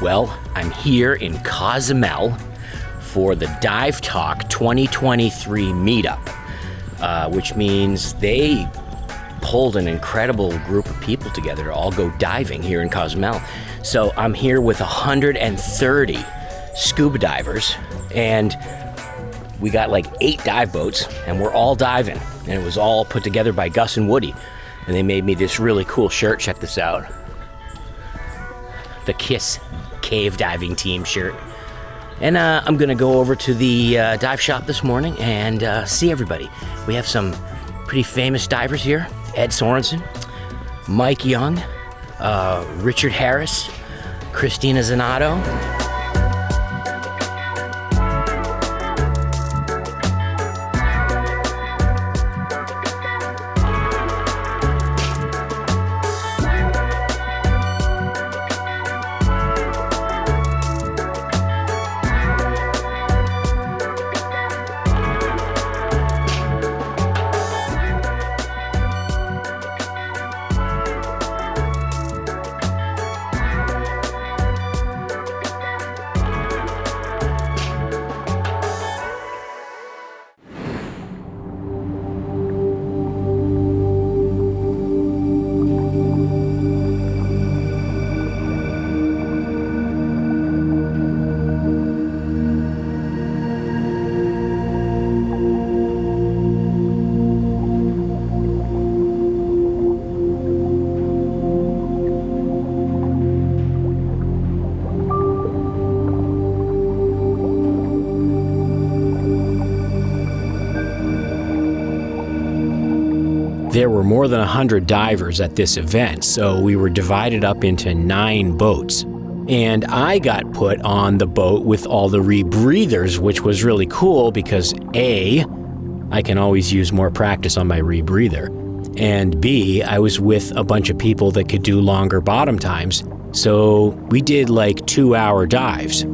Well, I'm here in Cozumel for the Dive Talk 2023 meetup, which means they pulled an incredible group of people together to all go diving here in Cozumel. So I'm here with 130 scuba divers, and we got like 8 dive boats, and we're all diving. And it was all put together by Gus and Woody. And they made me this really cool shirt. Check this out. The KISS Cave Diving Team shirt. And I'm gonna go over to the dive shop this morning and see everybody. We have some pretty famous divers here. Ed Sorensen, Mike Young, Richard Harris, Christina Zanato. There were more than 100 divers at this event, so we were divided up into 9 boats. And I got put on the boat with all the rebreathers, which was really cool because A, I can always use more practice on my rebreather, and B, I was with a bunch of people that could do longer bottom times, so we did like 2-hour dives.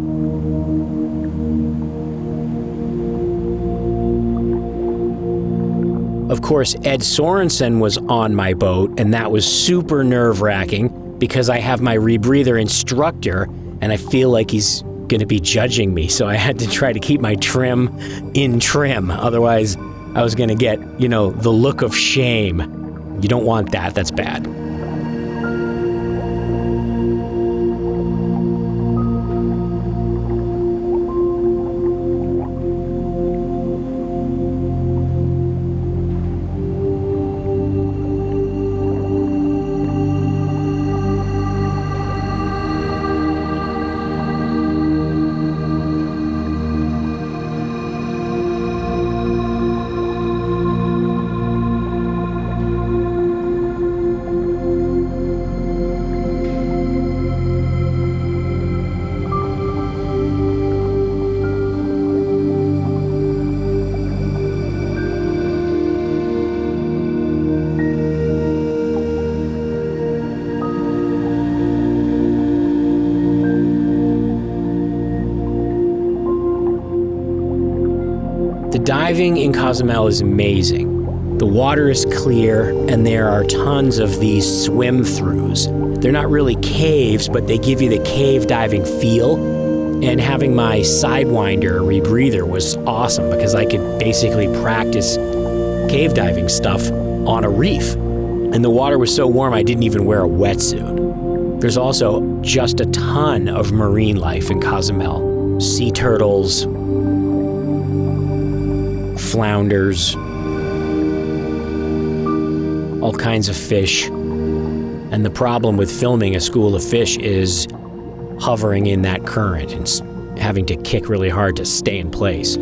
Of course, Ed Sorensen was on my boat, and that was super nerve-wracking because I have my rebreather instructor, and I feel like he's going to be judging me, so I had to try to keep my trim in trim. Otherwise, I was going to get, the look of shame. You don't want that. That's bad. Diving in Cozumel is amazing. The water is clear, and there are tons of these swim-throughs. They're not really caves, but they give you the cave diving feel. And having my Sidewinder rebreather was awesome because I could basically practice cave diving stuff on a reef. And the water was so warm I didn't even wear a wetsuit. There's also just a ton of marine life in Cozumel. Sea turtles, flounders, all kinds of fish. And the problem with filming a school of fish is hovering in that current and having to kick really hard to stay in place.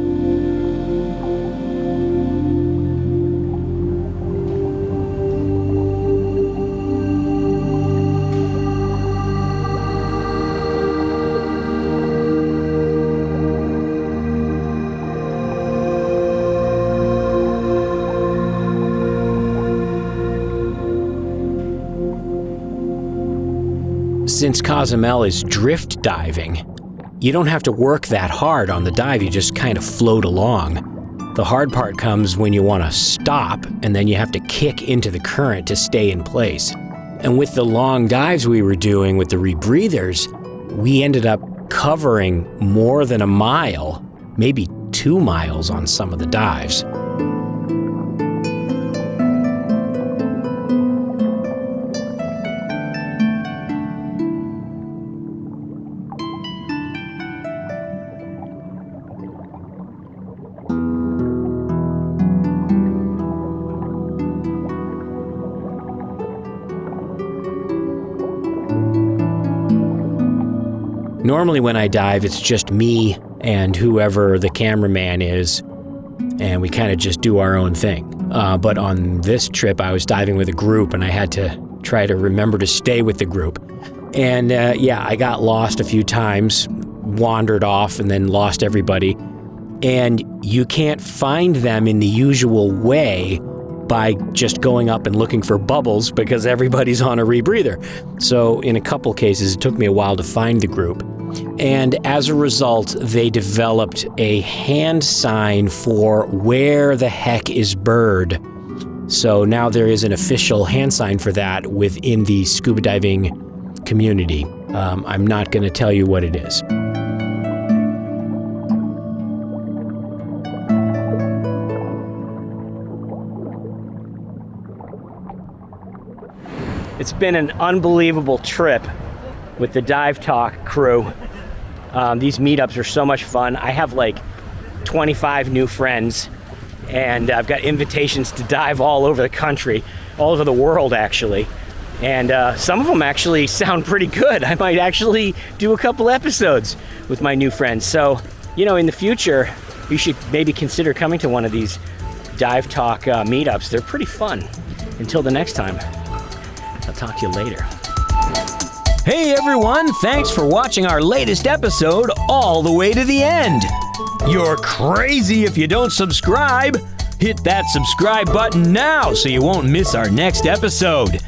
Since Cozumel is drift diving, you don't have to work that hard on the dive, you just kind of float along. The hard part comes when you want to stop, and then you have to kick into the current to stay in place. And with the long dives we were doing with the rebreathers, we ended up covering more than a mile, maybe 2 miles on some of the dives. Normally when I dive, it's just me and whoever the cameraman is, and we kind of just do our own thing. But on this trip, I was diving with a group, and I had to try to remember to stay with the group. And I got lost a few times, wandered off, and then lost everybody. And you can't find them in the usual way by just going up and looking for bubbles because everybody's on a rebreather. So in a couple cases, it took me a while to find the group. And as a result, they developed a hand sign for where the heck is bird. So now there is an official hand sign for that within the scuba diving community. I'm not going to tell you what it is. It's been an unbelievable trip with the Dive Talk crew. These meetups are so much fun. I have like 25 new friends, and I've got invitations to dive all over the country, all over the world actually. And some of them actually sound pretty good. I might actually do a couple episodes with my new friends. So, in the future, you should maybe consider coming to one of these Dive Talk meetups. They're pretty fun. Until the next time, I'll talk to you later. Hey everyone, thanks for watching our latest episode all the way to the end. You're crazy if you don't subscribe. Hit that subscribe button now so you won't miss our next episode.